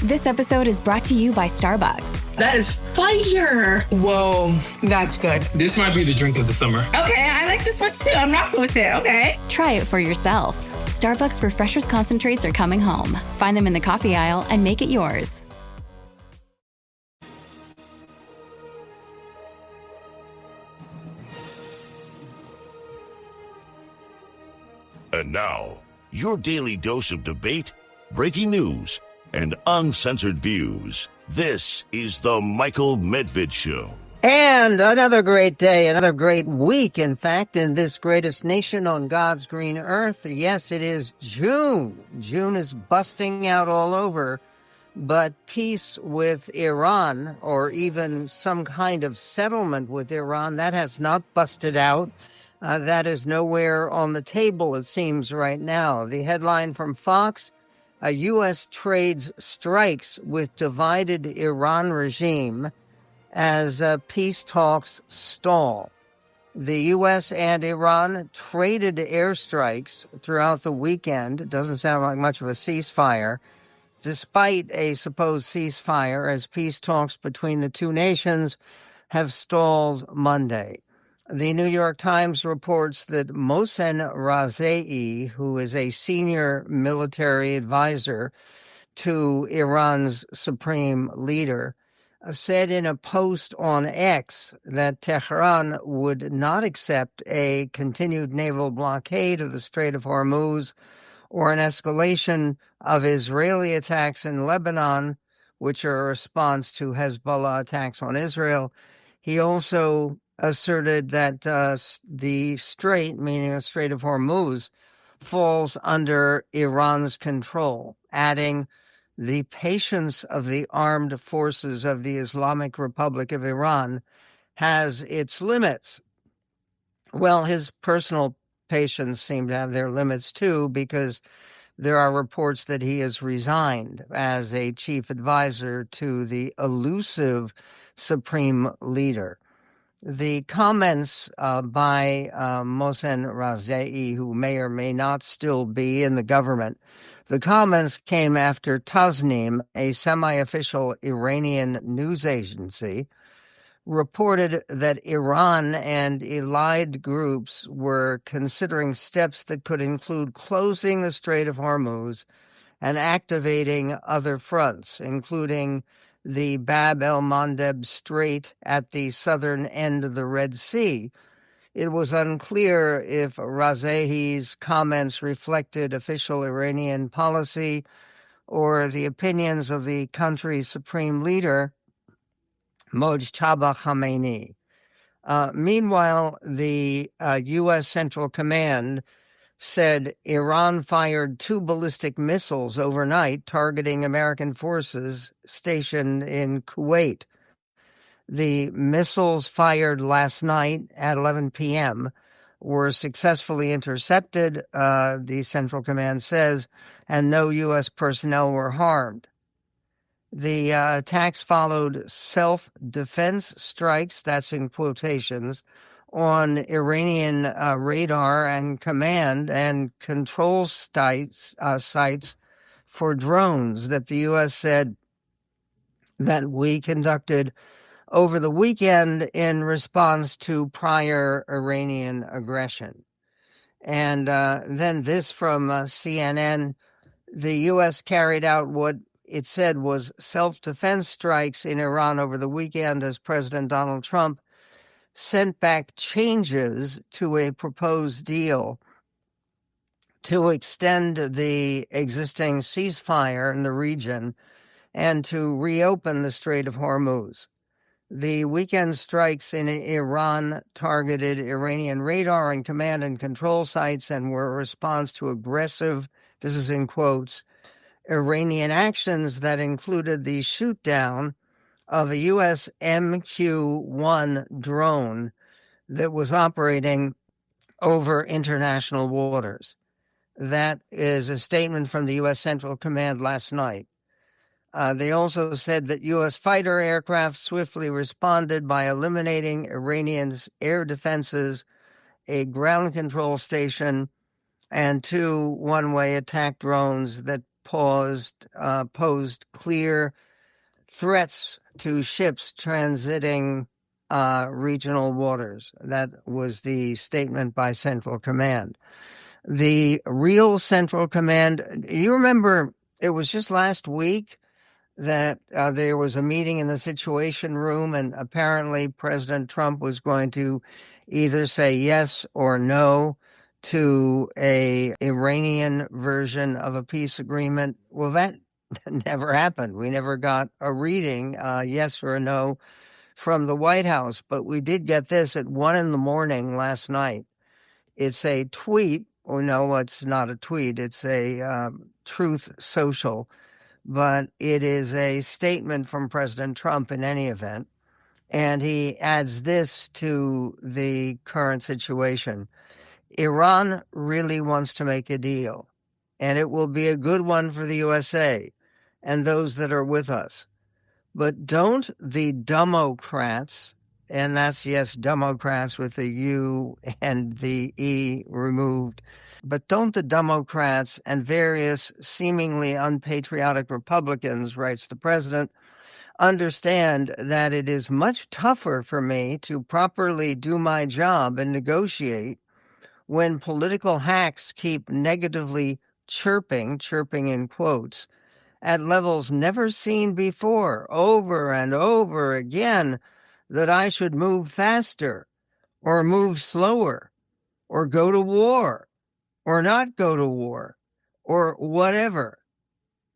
This episode is brought to you by Starbucks. That is fire. Whoa, that's good. This might be the drink of the summer. Okay, I like this one too. I'm rocking with it. Okay. Try it for yourself. Starbucks Refreshers concentrates are coming home. Find them in the coffee aisle and make it yours. And now, your daily dose of debate, breaking news, and uncensored views. This is the Michael Medved Show. And another great day, another great week, in fact, in this greatest nation on God's green earth. Yes, it is June. June is busting out all over. But peace with Iran, or even some kind of settlement with Iran, that has not busted out. That is nowhere on the table, it seems, right now. The headline from Fox: U.S. trades strikes with divided Iran regime as peace talks stall. The U.S. and Iran traded airstrikes throughout the weekend. It doesn't sound like much of a ceasefire, despite a supposed ceasefire, as peace talks between the two nations have stalled Monday. The New York Times reports that Mohsen Razei, who is a senior military advisor to Iran's supreme leader, said in a post on X that Tehran would not accept a continued naval blockade of the Strait of Hormuz or an escalation of Israeli attacks in Lebanon, which are a response to Hezbollah attacks on Israel. He also asserted that the strait, meaning the Strait of Hormuz, falls under Iran's control, adding, "The patience of the armed forces of the Islamic Republic of Iran has its limits." Well, his personal patience seem to have their limits too, because there are reports that he has resigned as a chief advisor to the elusive supreme leader. The comments by Mohsen Razei, who may or may not still be in the government, the comments came after Tasnim, a semi-official Iranian news agency, reported that Iran and allied groups were considering steps that could include closing the Strait of Hormuz and activating other fronts, including the Bab el-Mandeb Strait at the southern end of the Red Sea. It was unclear if Razei's comments reflected official Iranian policy or the opinions of the country's supreme leader, Mojtaba Khamenei. Meanwhile, the U.S. Central Command said Iran fired 2 ballistic missiles overnight targeting American forces stationed in Kuwait. The missiles fired last night at 11 p.m. were successfully intercepted, the Central Command says, and no U.S. personnel were harmed. The attacks followed self-defense strikes, that's in quotations, on Iranian radar and command and control sites for drones that the U.S. said that we conducted over the weekend in response to prior Iranian aggression. And then this from CNN: the U.S. carried out what it said was self-defense strikes in Iran over the weekend as President Donald Trump sent back changes to a proposed deal to extend the existing ceasefire in the region and to reopen the Strait of Hormuz. The weekend strikes in Iran targeted Iranian radar and command and control sites and were a response to aggressive, this is in quotes, Iranian actions that included the shoot-down of a U.S. MQ-1 drone that was operating over international waters. That is a statement from the U.S. Central Command last night. They also said that U.S. fighter aircraft swiftly responded by eliminating Iranians' air defenses, a ground control station, and 2 one-way attack drones that posed clear threats to ships transiting regional waters. That was the statement by Central Command. The real Central Command, you remember it was just last week that there was a meeting in the Situation Room, and apparently President Trump was going to either say yes or no to a Iranian version of a peace agreement. Well, that never happened. We never got a reading, yes or a no, from the White House. But we did get this at 1 a.m. last night. It's a tweet. Oh, no, it's not a tweet. It's a Truth Social. But it is a statement from President Trump in any event. And he adds this to the current situation. Iran really wants to make a deal, and it will be a good one for the USA and those that are with us. But don't the Democrats, and that's, yes, Democrats with the U and the E removed, but don't the Democrats and various seemingly unpatriotic Republicans, writes the president, understand that it is much tougher for me to properly do my job and negotiate when political hacks keep negatively chirping in quotes, at levels never seen before, over and over again, that I should move faster or move slower or go to war or not go to war or whatever.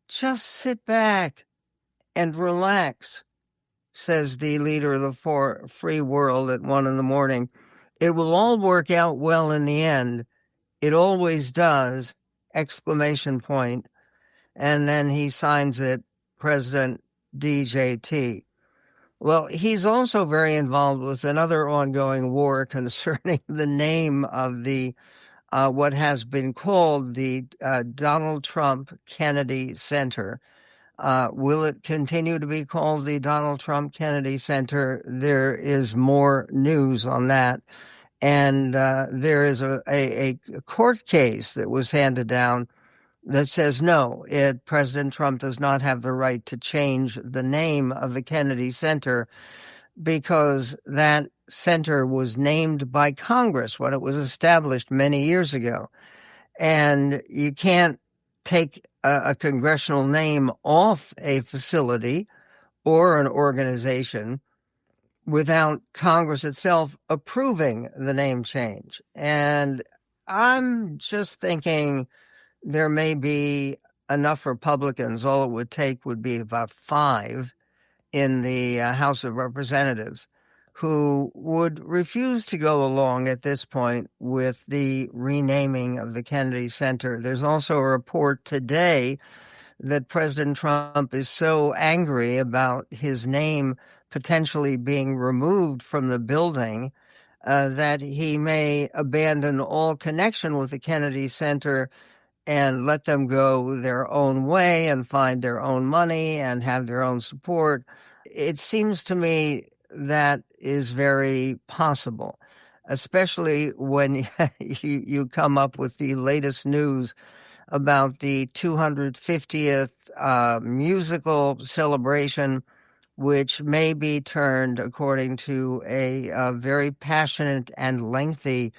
Just sit back and relax, says the leader of the free world at 1 a.m. It will all work out well in the end. It always does, exclamation point. And then he signs it, President DJT. Well, he's also very involved with another ongoing war concerning the name of the what has been called the Donald Trump Kennedy Center. Will it continue to be called the Donald Trump Kennedy Center? There is more news on that. And there is a court case that was handed down that says no, President Trump does not have the right to change the name of the Kennedy Center because that center was named by Congress when it was established many years ago. And you can't take a congressional name off a facility or an organization without Congress itself approving the name change. And I'm just thinking there may be enough Republicans, all it would take would be about 5 in the House of Representatives, who would refuse to go along at this point with the renaming of the Kennedy Center. There's also a report today that President Trump is so angry about his name potentially being removed from the building that he may abandon all connection with the Kennedy Center and let them go their own way and find their own money and have their own support. It seems to me that is very possible, especially when you come up with the latest news about the 250th musical celebration, which may be turned, according to a very passionate and lengthy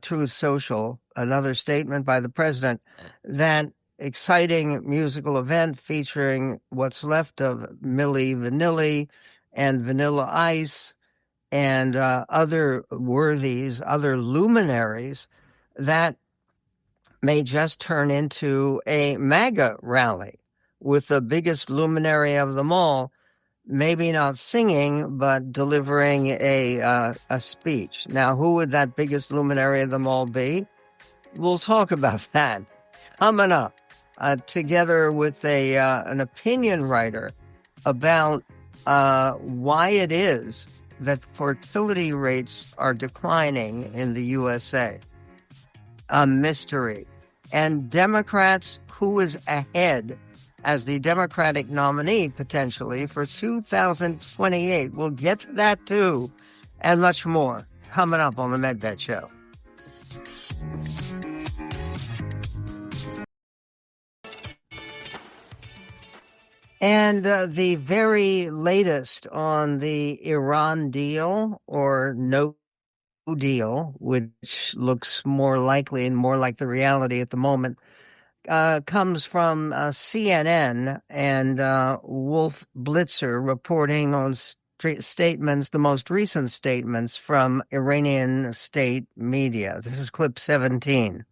Truth Social, another statement by the president, that exciting musical event featuring what's left of Milli Vanilli and Vanilla Ice and other worthies, other luminaries, that may just turn into a MAGA rally with the biggest luminary of them all, maybe not singing, but delivering a speech. Now, who would that biggest luminary of them all be? We'll talk about that coming up, together with an opinion writer about why it is that fertility rates are declining in the USA. A mystery. And Democrats, who is ahead as the Democratic nominee, potentially, for 2028. We'll get to that, too, and much more, coming up on the Medved Show. And the very latest on the Iran deal, or no deal, which looks more likely and more like the reality at the moment, comes from CNN and Wolf Blitzer reporting on statements, the most recent statements from Iranian state media. This is clip 17.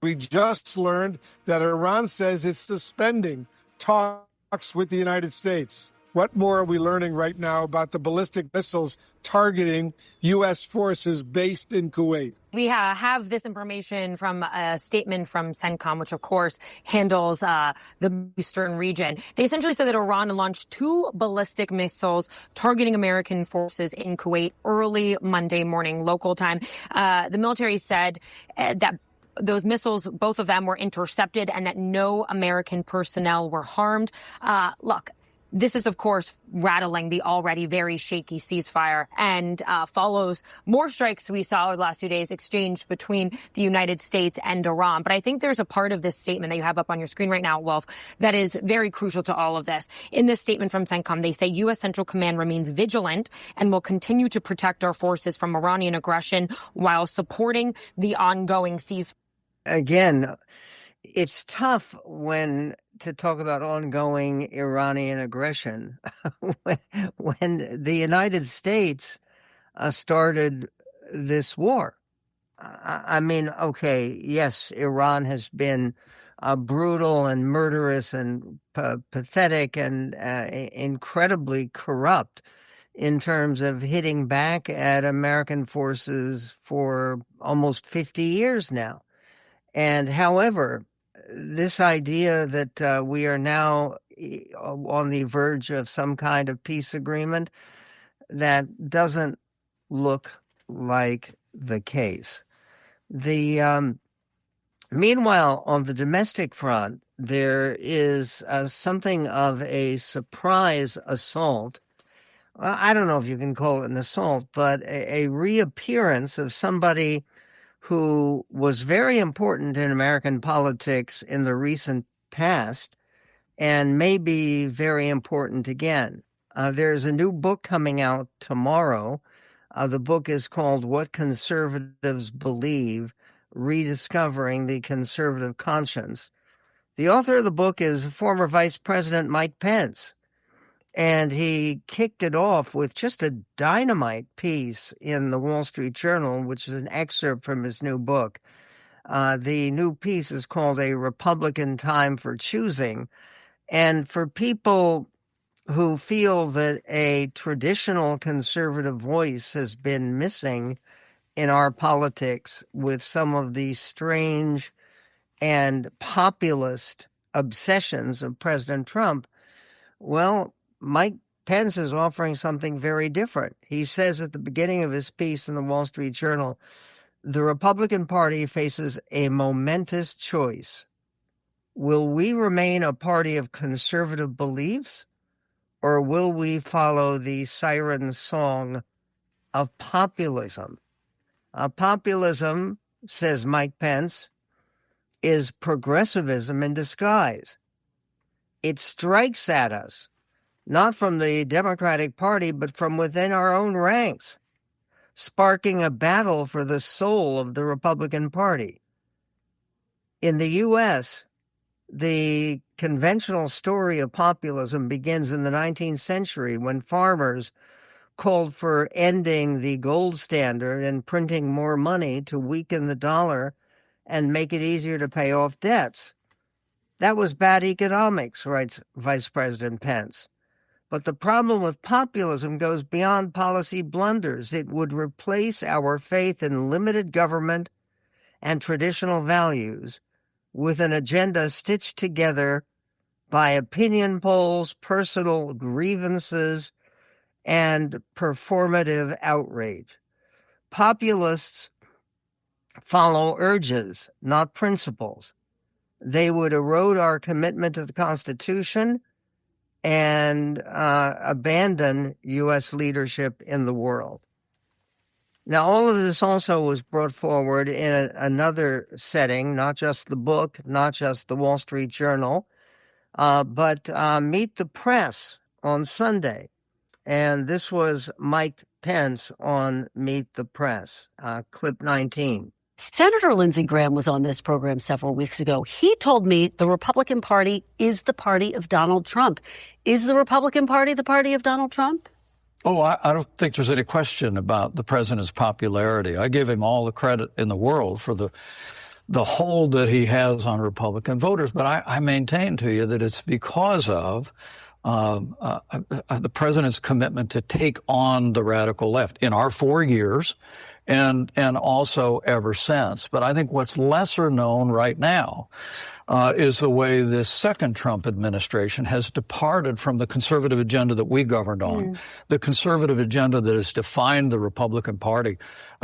We just learned that Iran says it's suspending talks with the United States. What more are we learning right now about the ballistic missiles targeting U.S. forces based in Kuwait? We have this information from a statement from CENTCOM, which, of course, handles the eastern region. They essentially said that Iran launched 2 ballistic missiles targeting American forces in Kuwait early Monday morning, local time. The military said that those missiles, both of them, were intercepted and that no American personnel were harmed. Look, this is, of course, rattling the already very shaky ceasefire and follows more strikes we saw over the last few days exchanged between the United States and Iran. But I think there's a part of this statement that you have up on your screen right now, Wolf, that is very crucial to all of this. In this statement from CENTCOM, they say U.S. Central Command remains vigilant and will continue to protect our forces from Iranian aggression while supporting the ongoing ceasefire. Again, it's tough to talk about ongoing Iranian aggression when the United States started this war. I mean, okay, yes, Iran has been brutal and murderous and pathetic and incredibly corrupt in terms of hitting back at American forces for almost 50 years now. And however, this idea that we are now on the verge of some kind of peace agreement, that doesn't look like the case. Meanwhile, on the domestic front, there is something of a surprise assault. I don't know if you can call it an assault, but a reappearance of somebody who was very important in American politics in the recent past and may be very important again. There's a new book coming out tomorrow. The book is called What Conservatives Believe, Rediscovering the Conservative Conscience. The author of the book is former Vice President Mike Pence, and he kicked it off with just a dynamite piece in the Wall Street Journal, which is an excerpt from his new book. The new piece is called A Republican Time for Choosing. And for people who feel that a traditional conservative voice has been missing in our politics with some of these strange and populist obsessions of President Trump, well, Mike Pence is offering something very different. He says at the beginning of his piece in the Wall Street Journal, the Republican Party faces a momentous choice. Will we remain a party of conservative beliefs, or will we follow the siren song of populism? Populism, says Mike Pence, is progressivism in disguise. It strikes at us, not from the Democratic Party, but from within our own ranks, sparking a battle for the soul of the Republican Party. In the U.S., the conventional story of populism begins in the 19th century when farmers called for ending the gold standard and printing more money to weaken the dollar and make it easier to pay off debts. That was bad economics, writes Vice President Pence. But the problem with populism goes beyond policy blunders. It would replace our faith in limited government and traditional values with an agenda stitched together by opinion polls, personal grievances, and performative outrage. Populists follow urges, not principles. They would erode our commitment to the Constitution and abandon U.S. leadership in the world. Now, all of this also was brought forward in another setting, not just the book, not just the Wall Street Journal, But Meet the Press on Sunday. And this was Mike Pence on Meet the Press, clip 19. Senator Lindsey Graham was on this program several weeks ago. He told me the Republican Party is the party of Donald Trump. Is the Republican Party the party of Donald Trump? Oh, I don't think there's any question about the president's popularity. I give him all the credit in the world for the hold that he has on Republican voters. But I maintain to you that it's because of the president's commitment to take on the radical left in our 4 years and also ever since. But I think what's lesser known right now is the way this second Trump administration has departed from the conservative agenda that we governed on, the conservative agenda that has defined the Republican Party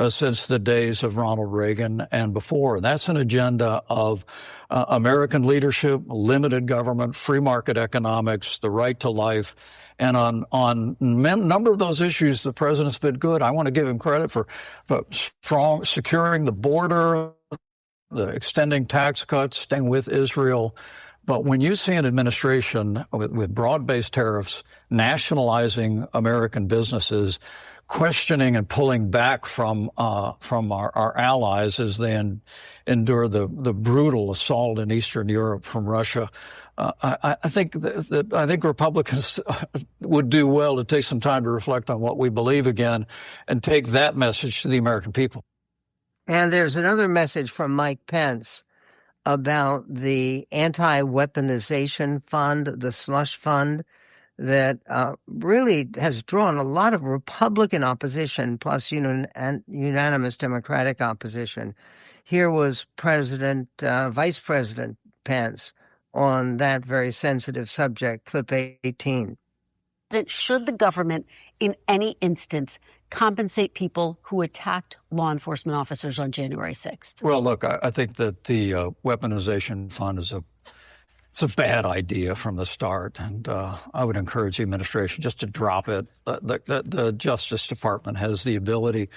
since the days of Ronald Reagan and before. That's an agenda of American leadership, limited government, free market economics, the right to life. And on a number of those issues, the president's been good. I want to give him credit for strong securing the border, the extending tax cuts, staying with Israel. But when you see an administration with broad-based tariffs, nationalizing American businesses, questioning and pulling back from our allies as they endure the brutal assault in Eastern Europe from Russia, I think that Republicans would do well to take some time to reflect on what we believe again and take that message to the American people. And there's another message from Mike Pence about the anti-weaponization fund, the slush fund, that really has drawn a lot of Republican opposition, plus unanimous Democratic opposition. Here was Vice President Pence on that very sensitive subject, clip 18. Should the government, in any instance, compensate people who attacked law enforcement officers on January 6th? Well, look, I think that the weaponization fund is it's a bad idea from the start, and I would encourage the administration just to drop it. The Justice Department has the ability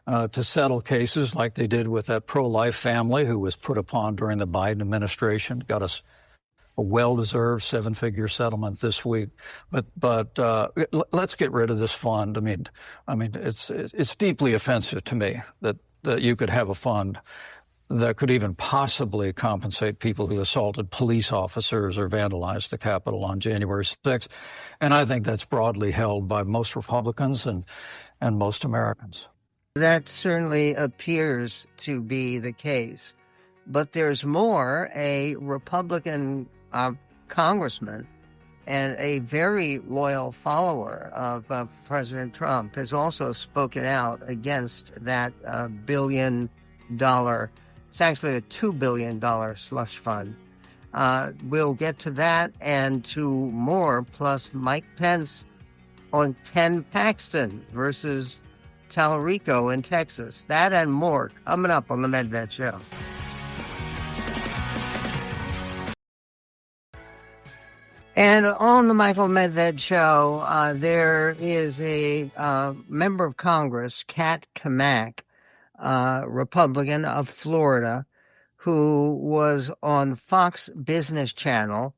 to settle cases like they did with that pro-life family who was put upon during the Biden administration, got us a well-deserved seven-figure settlement this week. But let's get rid of this fund. I mean, it's deeply offensive to me that you could have a fund that could even possibly compensate people who assaulted police officers or vandalized the Capitol on January 6th. And I think that's broadly held by most Republicans and most Americans. That certainly appears to be the case. But there's more. A Republican congressman and a very loyal follower of President Trump has also spoken out against that $1 billion. It's actually a $2 billion slush fund. We'll get to that and to more, plus Mike Pence on Ken Paxton versus Talarico in Texas. That and more coming up on the Medved Show. And on the Michael Medved Show, there is a member of Congress, Kat Kamak, Republican of Florida, who was on Fox Business Channel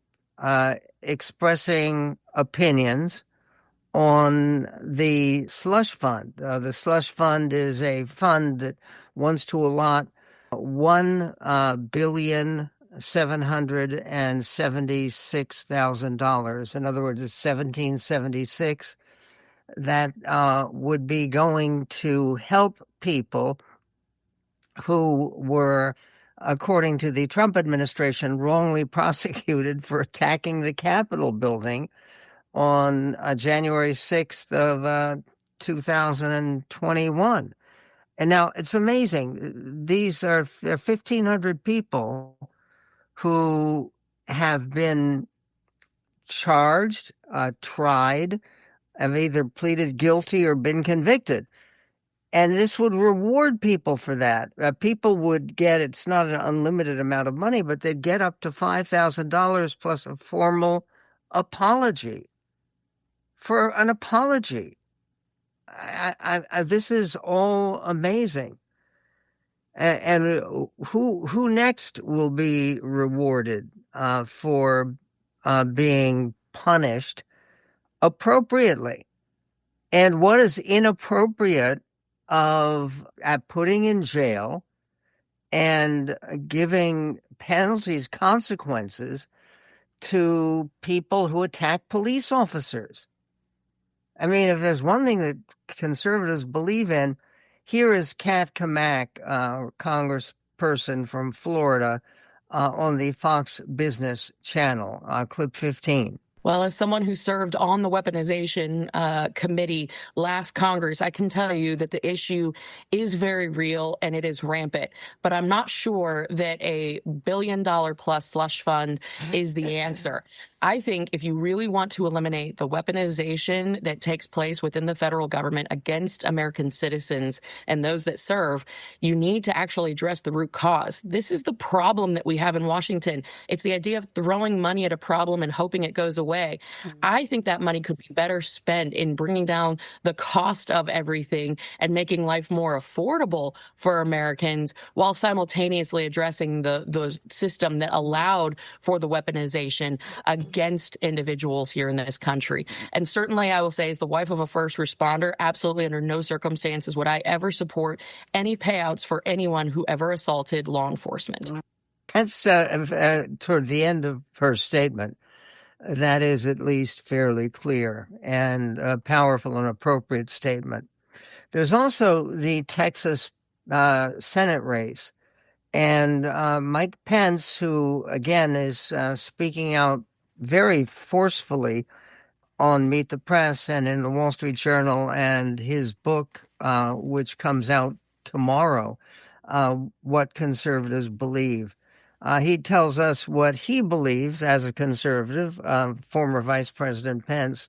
expressing opinions on the slush fund. The slush fund is a fund that wants to allot $1,776,000. In other words, it's 1776. That would be going to help people who were, according to the Trump administration, wrongly prosecuted for attacking the Capitol building on January 6th of 2021. And now it's amazing. These are 1,500 people who have been charged, tried, have either pleaded guilty or been convicted. And this would reward people for that. People would get, it's not an unlimited amount of money, but they'd get up to $5,000 plus a formal apology. For an apology. This is all amazing. And who next will be rewarded for being punished appropriately. And what is inappropriate of putting in jail and giving penalties, consequences to people who attack police officers? I mean, if there's one thing that conservatives believe in, here is Kat Kamak, congressperson from Florida, on the Fox Business Channel, clip 15. Well, as someone who served on the weaponization committee last Congress, I can tell you that the issue is very real and it is rampant. But I'm not sure that a $1 billion plus slush fund is the answer. I think if you really want to eliminate the weaponization that takes place within the federal government against American citizens and those that serve, you need to actually address the root cause. This is the problem that we have in Washington. It's the idea of throwing money at a problem and hoping it goes away. I think that money could be better spent in bringing down the cost of everything and making life more affordable for Americans while simultaneously addressing the system that allowed for the weaponization against individuals here in this country. And certainly I will say, as the wife of a first responder, absolutely under no circumstances would I ever support any payouts for anyone who ever assaulted law enforcement. That's toward the end of her statement. That is at least fairly clear and a powerful and appropriate statement. There's also the Texas Senate race. And Mike Pence, who, again, is speaking out very forcefully on Meet the Press and in the Wall Street Journal and his book, which comes out tomorrow, What Conservatives Believe. He tells us what he believes as a conservative, former Vice President Pence,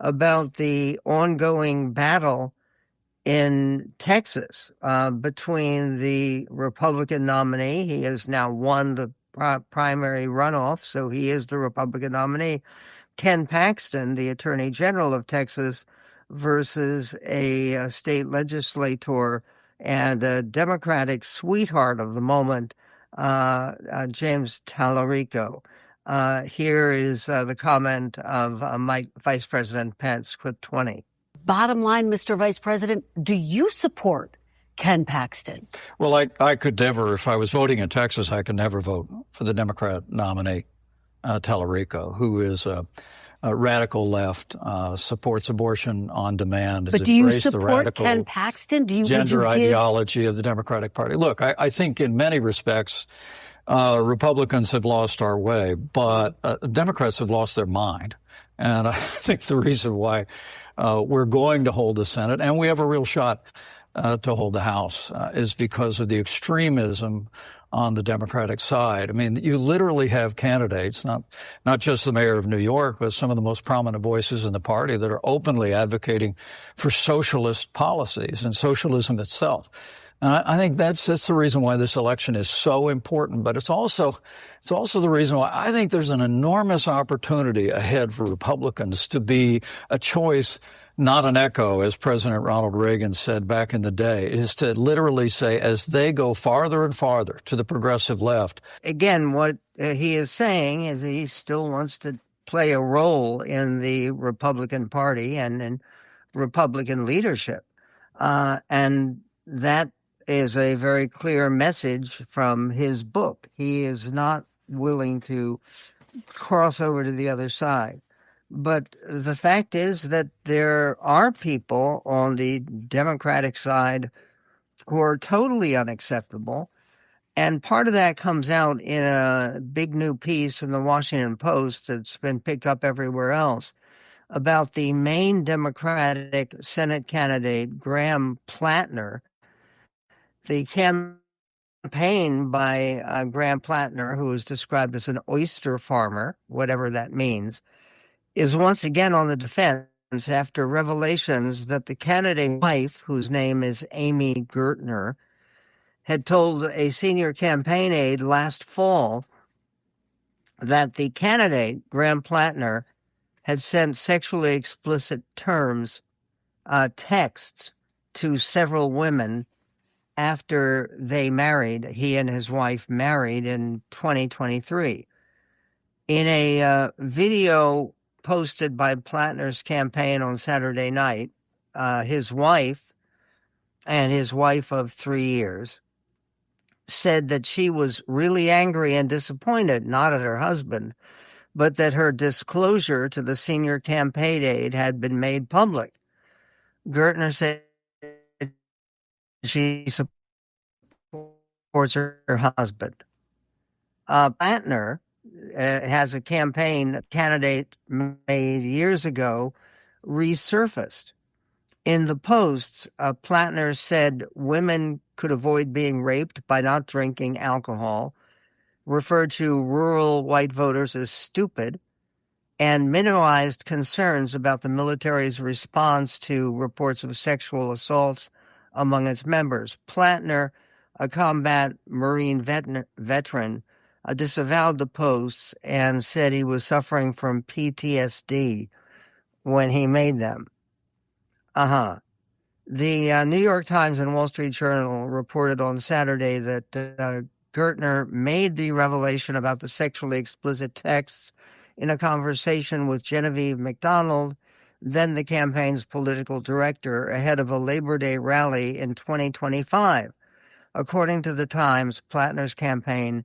about the ongoing battle in Texas between the Republican nominee. He has now won the primary runoff, so he is the Republican nominee, Ken Paxton, the Attorney General of Texas, versus a state legislator and a Democratic sweetheart of the moment, James Tallarico. Here is the comment of Vice President Pence, clip 20. Bottom line, Mr. Vice President, do you support Ken Paxton? Well, I could never, if I was voting in Texas, I could never vote for the Democrat nominee, Tallarico, who is a radical left, supports abortion on demand. But do you support Ken Paxton? Do you gender ideology of the Democratic Party? Look, I think in many respects, Republicans have lost our way, but Democrats have lost their mind. And I think the reason why we're going to hold the Senate, and we have a real shot to hold the House, is because of the extremism on the Democratic side. I mean, you literally have candidates, not just the mayor of New York, but some of the most prominent voices in the party that are openly advocating for socialist policies and socialism itself. And I think that's the reason why this election is so important. But it's also the reason why I think there's an enormous opportunity ahead for Republicans to be a choice, not an echo, as President Ronald Reagan said back in the day. It is to literally say, as they go farther and farther to the progressive left. Again, what he is saying is he still wants to play a role in the Republican Party and in Republican leadership. And that is a very clear message from his book. He is not willing to cross over to the other side. But the fact is that there are people on the Democratic side who are totally unacceptable. And part of that comes out in a big new piece in the Washington Post that's been picked up everywhere else about the Maine Democratic Senate candidate, Graham Plattner. The campaign by Graham Plattner, who is described as an oyster farmer, whatever that means, is once again on the defense after revelations that the candidate's wife, whose name is Amy Gertner, had told a senior campaign aide last fall that the candidate, Graham Plattner, had sent sexually explicit texts to several women after they married. He and his wife married in 2023. In a video posted by Plattner's campaign on Saturday night, his wife and his wife of 3 years said that she was really angry and disappointed, not at her husband, but that her disclosure to the senior campaign aide had been made public. Gertner said she supports her husband. Plattner has a campaign candidate made years ago resurfaced. In the posts, Plattner said women could avoid being raped by not drinking alcohol, referred to rural white voters as stupid, and minimized concerns about the military's response to reports of sexual assaults among its members. Plattner, a combat Marine veteran, disavowed the posts and said he was suffering from PTSD when he made them. The New York Times and Wall Street Journal reported on Saturday that Gertner made the revelation about the sexually explicit texts in a conversation with Genevieve McDonald, then the campaign's political director, ahead of a Labor Day rally in 2025. According to the Times, Plattner's campaign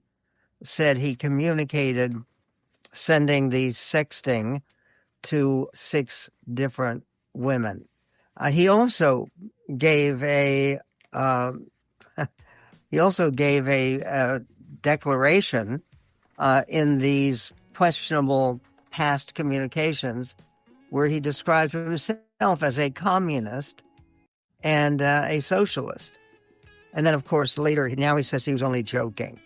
said he communicated sending the sexting to 6 different women. He also gave a declaration in these questionable past communications where he described himself as a communist and a socialist. And then, of course, later, now he says he was only joking.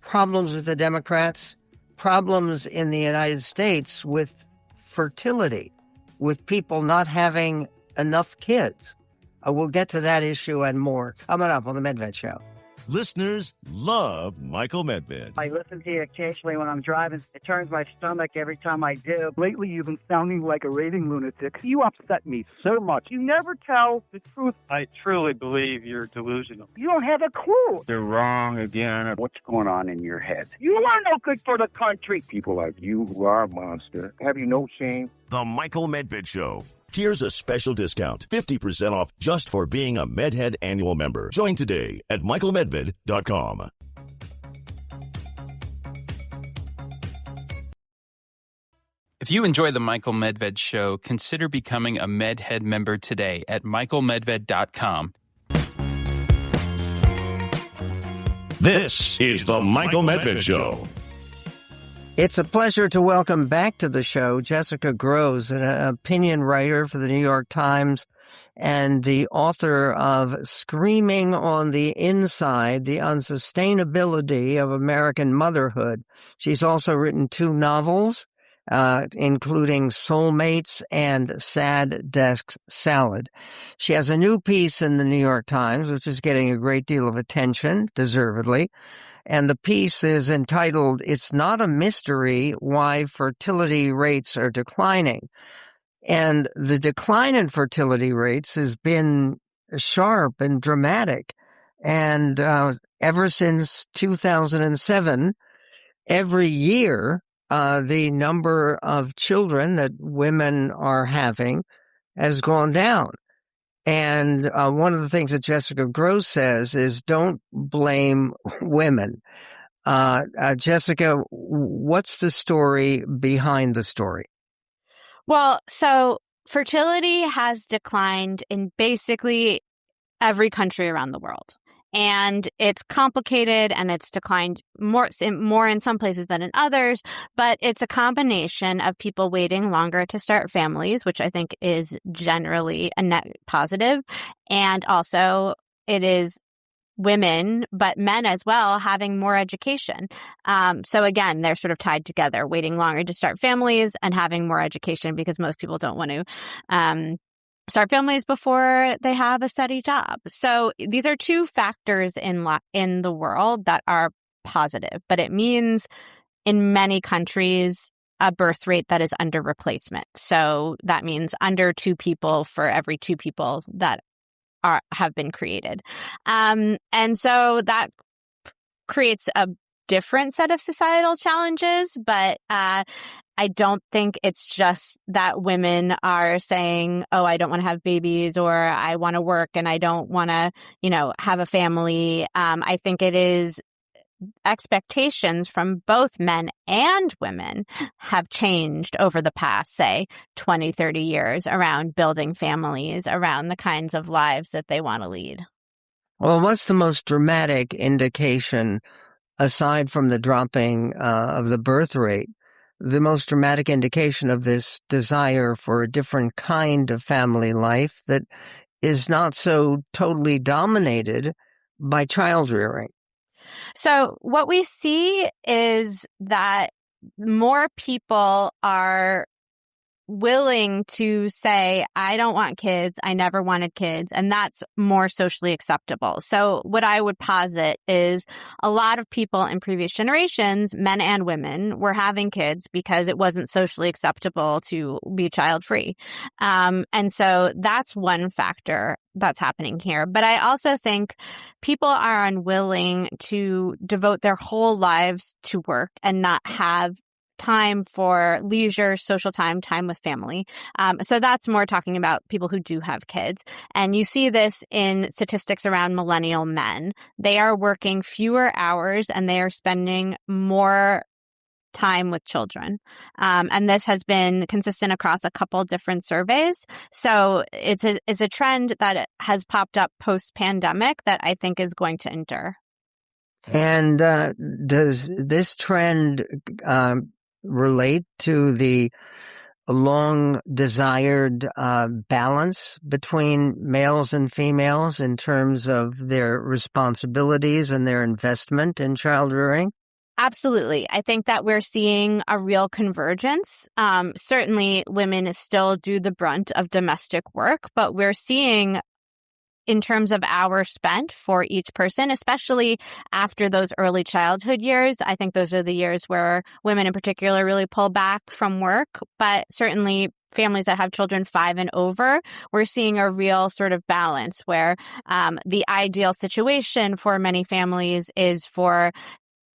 Problems with the Democrats, problems in the United States with fertility, with people not having enough kids. We'll get to that issue and more coming up on The Medved Show. Listeners love Michael Medved. I listen to you occasionally when I'm driving. It turns my stomach every time I do. Lately, you've been sounding like a raving lunatic. You upset me so much. You never tell the truth. I truly believe you're delusional. You don't have a clue. You're wrong again. What's going on in your head? You are no good for the country. People like you who are a monster. Have you no shame? The Michael Medved Show. Here's a special discount, 50% off just for being a MedHead annual member. Join today at michaelmedved.com. If you enjoy the Michael Medved Show, consider becoming a MedHead member today at michaelmedved.com. This is the Michael Medved Show. It's a pleasure to welcome back to the show Jessica Grosz, an opinion writer for the New York Times and the author of Screaming on the Inside, The Unsustainability of American Motherhood. She's also written 2 novels, including Soulmates and Sad Desk Salad. She has a new piece in the New York Times, which is getting a great deal of attention, deservedly. And the piece is entitled, It's Not a Mystery Why Fertility Rates Are Declining. And the decline in fertility rates has been sharp and dramatic. And ever since 2007, every year, the number of children that women are having has gone down. And one of the things that Jessica Grosz says is don't blame women. Jessica, what's the story behind the story? Well, so fertility has declined in basically every country around the world. And it's complicated and it's declined more in some places than in others, but it's a combination of people waiting longer to start families, which I think is generally a net positive. And also it is women, but men as well, having more education. So again, they're sort of tied together, waiting longer to start families and having more education because most people don't want to start families before they have a steady job. So these are 2 factors in the world that are positive, but it means in many countries a birth rate that is under replacement. So that means under 2 people for every 2 people that have been created. And so that creates a different set of societal challenges, but I don't think it's just that women are saying, oh, I don't want to have babies, or I want to work and I don't want to, have a family. I think it is expectations from both men and women have changed over the past, say, 20, 30 years around building families, around the kinds of lives that they want to lead. Well, what's the most dramatic indication, aside from the dropping of the birth rate, the most dramatic indication of this desire for a different kind of family life that is not so totally dominated by child rearing? So what we see is that more people are willing to say, I don't want kids, I never wanted kids, and that's more socially acceptable. So what I would posit is a lot of people in previous generations, men and women, were having kids because it wasn't socially acceptable to be child-free. And so that's one factor that's happening here. But I also think people are unwilling to devote their whole lives to work and not have time for leisure, social time, time with family. So that's more talking about people who do have kids. And you see this in statistics around millennial men. They are working fewer hours and they are spending more time with children. And this has been consistent across a couple different surveys. So it's a trend that has popped up post-pandemic that I think is going to endure. And does this trend relate to the long desired balance between males and females in terms of their responsibilities and their investment in child rearing? Absolutely. I think that we're seeing a real convergence. Certainly, women still do the brunt of domestic work, but we're seeing in terms of hours spent for each person, especially after those early childhood years. I think those are the years where women in particular really pull back from work, but certainly families that have children 5 and over, we're seeing a real sort of balance where the ideal situation for many families is for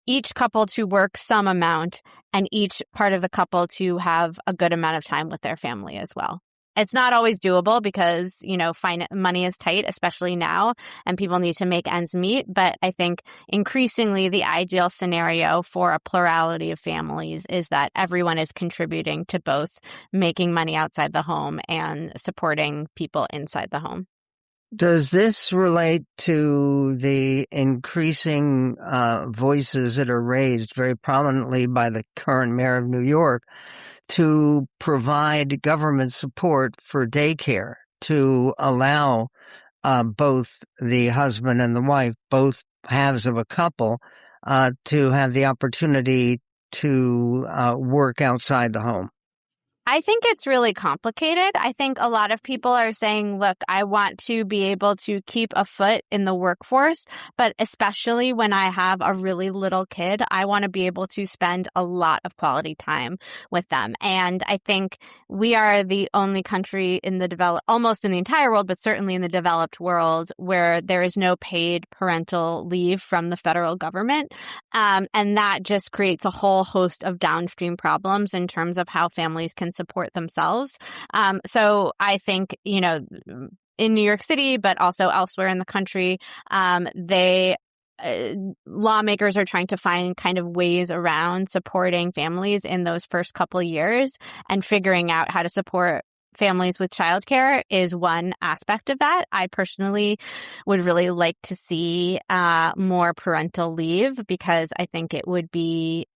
each couple to work some amount and each part of the couple to have a good amount of time with their family as well. It's not always doable because, money is tight, especially now, and people need to make ends meet. But I think increasingly the ideal scenario for a plurality of families is that everyone is contributing to both making money outside the home and supporting people inside the home. Does this relate to the increasing voices that are raised very prominently by the current mayor of New York to provide government support for daycare, to allow both the husband and the wife, both halves of a couple, to have the opportunity to work outside the home? I think it's really complicated. I think a lot of people are saying, look, I want to be able to keep a foot in the workforce, but especially when I have a really little kid, I want to be able to spend a lot of quality time with them. And I think we are the only country in the almost in the entire world, but certainly in the developed world, where there is no paid parental leave from the federal government. And that just creates a whole host of downstream problems in terms of how families can support themselves. So I think, in New York City, but also elsewhere in the country, lawmakers are trying to find kind of ways around supporting families in those first couple of years, and figuring out how to support families with childcare is one aspect of that. I personally would really like to see more parental leave, because I think it would be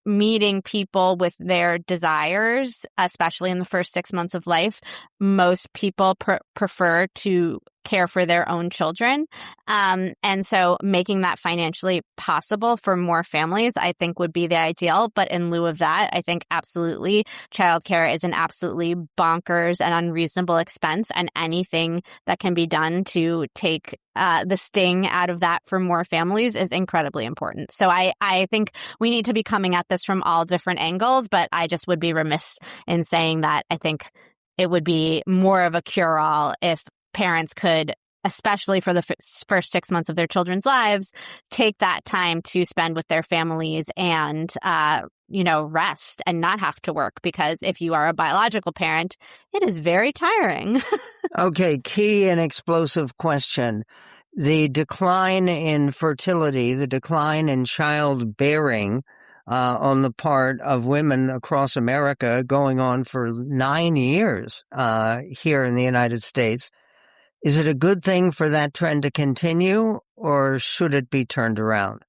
meeting people with their desires, especially in the first 6 months of life. Most people prefer to care for their own children. And so making that financially possible for more families, I think, would be the ideal. But in lieu of that, I think absolutely childcare is an absolutely bonkers and unreasonable expense, and anything that can be done to take the sting out of that for more families is incredibly important. So I think we need to be coming at this from all different angles, but I just would be remiss in saying that I think it would be more of a cure-all if parents could especially for the first 6 months of their children's lives, take that time to spend with their families and, rest and not have to work. Because if you are a biological parent, it is very tiring. Okay, key and explosive question. The decline in fertility, the decline in childbearing on the part of women across America going on for 9 years here in the United States. Is it a good thing for that trend to continue, or should it be turned around?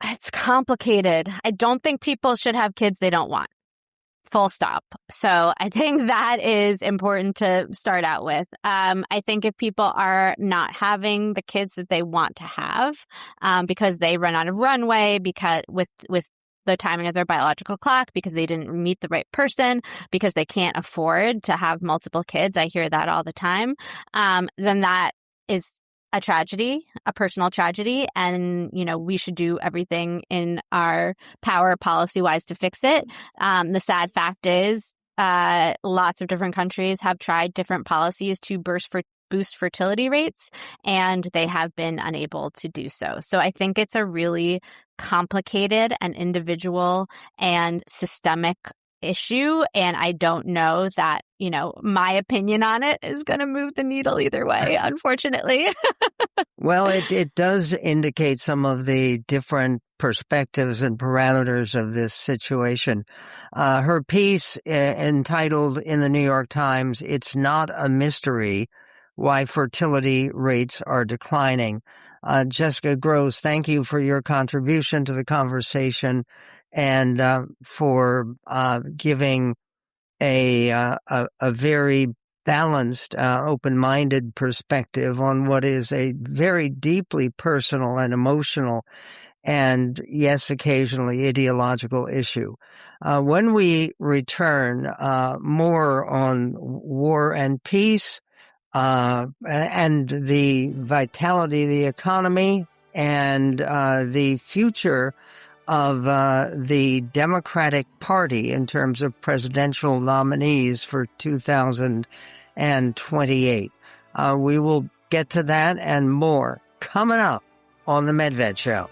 It's complicated. I don't think people should have kids they don't want. Full stop. So I think that is important to start out with. I think if people are not having the kids that they want to have because they run out of runway, because with the timing of their biological clock, because they didn't meet the right person, because they can't afford to have multiple kids, I hear that all the time, then that is a tragedy, a personal tragedy. And, we should do everything in our power policy-wise to fix it. The sad fact is lots of different countries have tried different policies to boost fertility rates, and they have been unable to do so. So I think it's a really complicated and individual and systemic issue. And I don't know that, my opinion on it is going to move the needle either way, unfortunately. Well, it does indicate some of the different perspectives and parameters of this situation. Her piece entitled in the New York Times, "It's Not a Mystery Why Fertility Rates Are Declining." Jessica Gross, thank you for your contribution to the conversation and for giving a very balanced, open-minded perspective on what is a very deeply personal and emotional and, yes, occasionally ideological issue. When we return, more on war and peace, and the vitality of the economy and the future of the Democratic Party in terms of presidential nominees for 2028. We will get to that and more coming up on The Medved Show.